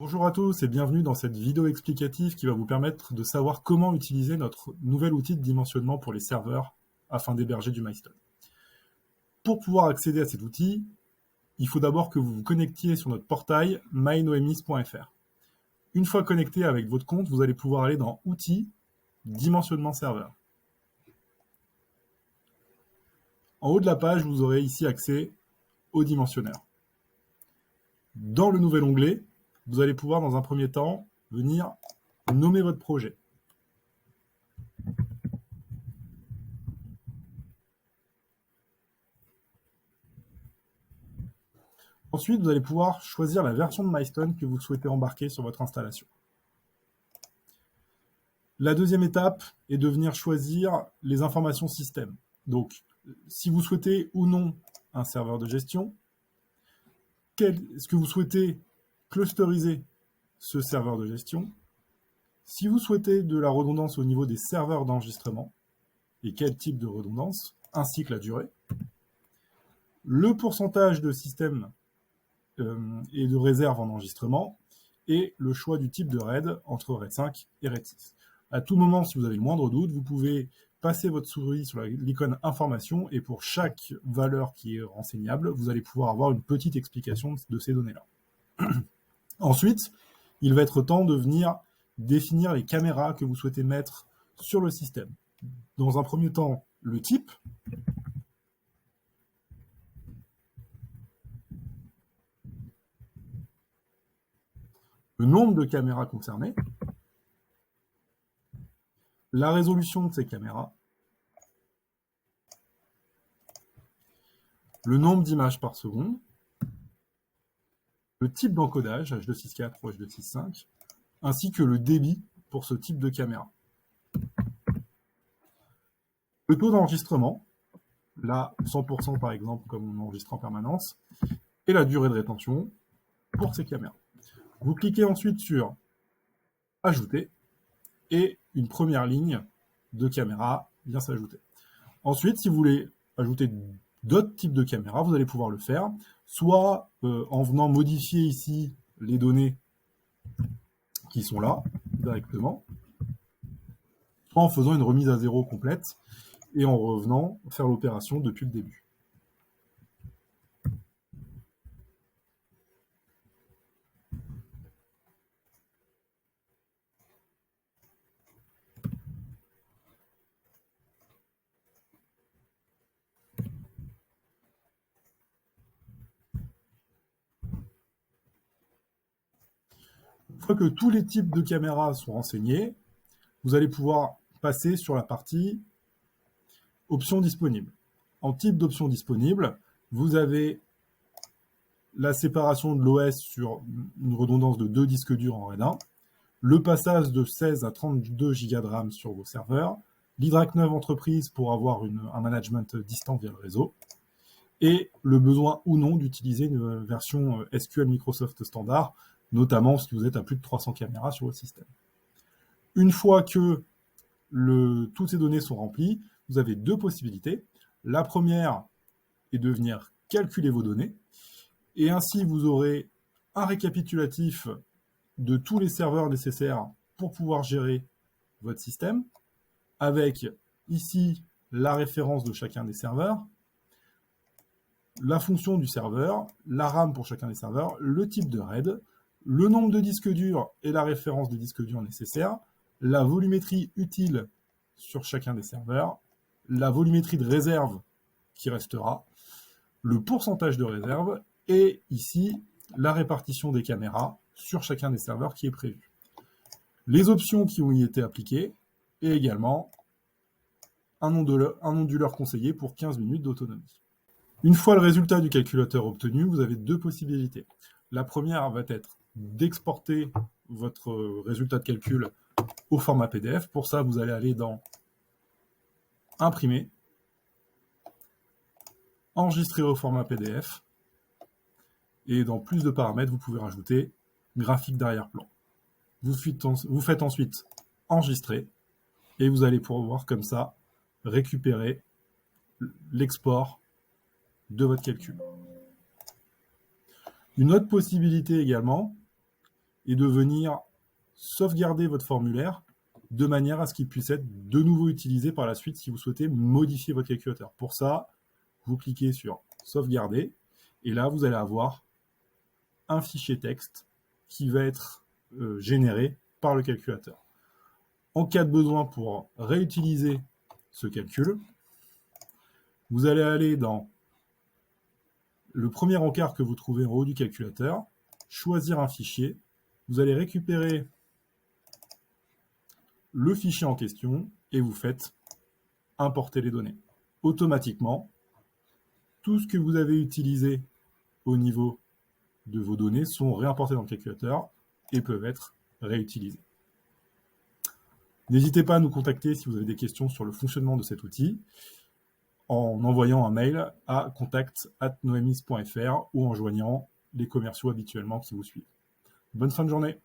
Bonjour à tous et bienvenue dans cette vidéo explicative qui va vous permettre de savoir comment utiliser notre nouvel outil de dimensionnement pour les serveurs afin d'héberger du Mystone. Pour pouvoir accéder à cet outil, il faut d'abord que vous vous connectiez sur notre portail mynoemis.fr. Une fois connecté avec votre compte, vous allez pouvoir aller dans Outils, Dimensionnement serveur. En haut de la page, vous aurez ici accès au dimensionneur. Dans le nouvel onglet, vous allez pouvoir dans un premier temps venir nommer votre projet. Ensuite, vous allez pouvoir choisir la version de Mystone que vous souhaitez embarquer sur votre installation. La deuxième étape est de venir choisir les informations système. Donc, si vous souhaitez ou non un serveur de gestion, est-ce que vous souhaitez clusteriser ce serveur de gestion? Si vous souhaitez de la redondance au niveau des serveurs d'enregistrement, et quel type de redondance, ainsi que la durée, le pourcentage de système et de réserve en enregistrement, et le choix du type de RAID entre RAID 5 et RAID 6. À tout moment, si vous avez le moindre doute, vous pouvez passer votre souris sur l'icône information et pour chaque valeur qui est renseignable, vous allez pouvoir avoir une petite explication de ces données-là. Ensuite, il va être temps de venir définir les caméras que vous souhaitez mettre sur le système. Dans un premier temps, le type, le nombre de caméras concernées, la résolution de ces caméras, le nombre d'images par seconde, le type d'encodage, H264 ou H265, ainsi que le débit pour ce type de caméra. Le taux d'enregistrement, là 100% par exemple comme on enregistre en permanence, et la durée de rétention pour ces caméras. Vous cliquez ensuite sur Ajouter, et une première ligne de caméra vient s'ajouter. Ensuite, si vous voulez ajouter d'autres types de caméras, vous allez pouvoir le faire, soit en venant modifier ici les données qui sont là, directement, soit en faisant une remise à zéro complète, et en revenant faire l'opération depuis le début. Une fois que tous les types de caméras sont renseignés, vous allez pouvoir passer sur la partie options disponibles. En type d'options disponibles, vous avez la séparation de l'OS sur une redondance de 2 disques durs en RAID 1, le passage de 16 à 32 Go de RAM sur vos serveurs, l'IDRAC 9 entreprise pour avoir un management distant via le réseau, et le besoin ou non d'utiliser une version SQL Microsoft standard, notamment si vous êtes à plus de 300 caméras sur votre système. Une fois que toutes ces données sont remplies, vous avez deux possibilités. La première est de venir calculer vos données, et ainsi vous aurez un récapitulatif de tous les serveurs nécessaires pour pouvoir gérer votre système, avec ici la référence de chacun des serveurs, la fonction du serveur, la RAM pour chacun des serveurs, le type de RAID, le nombre de disques durs et la référence des disques durs nécessaires, la volumétrie utile sur chacun des serveurs, la volumétrie de réserve qui restera, le pourcentage de réserve, et ici, la répartition des caméras sur chacun des serveurs qui est prévu. Les options qui ont y été appliquées, et également un onduleur conseillé pour 15 minutes d'autonomie. Une fois le résultat du calculateur obtenu, vous avez deux possibilités. La première va être d'exporter votre résultat de calcul au format PDF. Pour ça, vous allez aller dans Imprimer, Enregistrer au format PDF, et dans plus de paramètres, vous pouvez rajouter graphique d'arrière-plan. Vous faites ensuite Enregistrer, et vous allez pouvoir comme ça récupérer l'export de votre calcul. Une autre possibilité également et de venir sauvegarder votre formulaire de manière à ce qu'il puisse être de nouveau utilisé par la suite si vous souhaitez modifier votre calculateur. Pour ça, vous cliquez sur sauvegarder et là, vous allez avoir un fichier texte qui va être généré par le calculateur. En cas de besoin pour réutiliser ce calcul, vous allez aller dans le premier encart que vous trouvez en haut du calculateur, choisir un fichier, vous allez récupérer le fichier en question et vous faites importer les données. Automatiquement, tout ce que vous avez utilisé au niveau de vos données sont réimportés dans le calculateur et peuvent être réutilisés. N'hésitez pas à nous contacter si vous avez des questions sur le fonctionnement de cet outil en envoyant un mail à contact@noemis.fr ou en joignant les commerciaux habituellement qui vous suivent. Bonne fin de journée.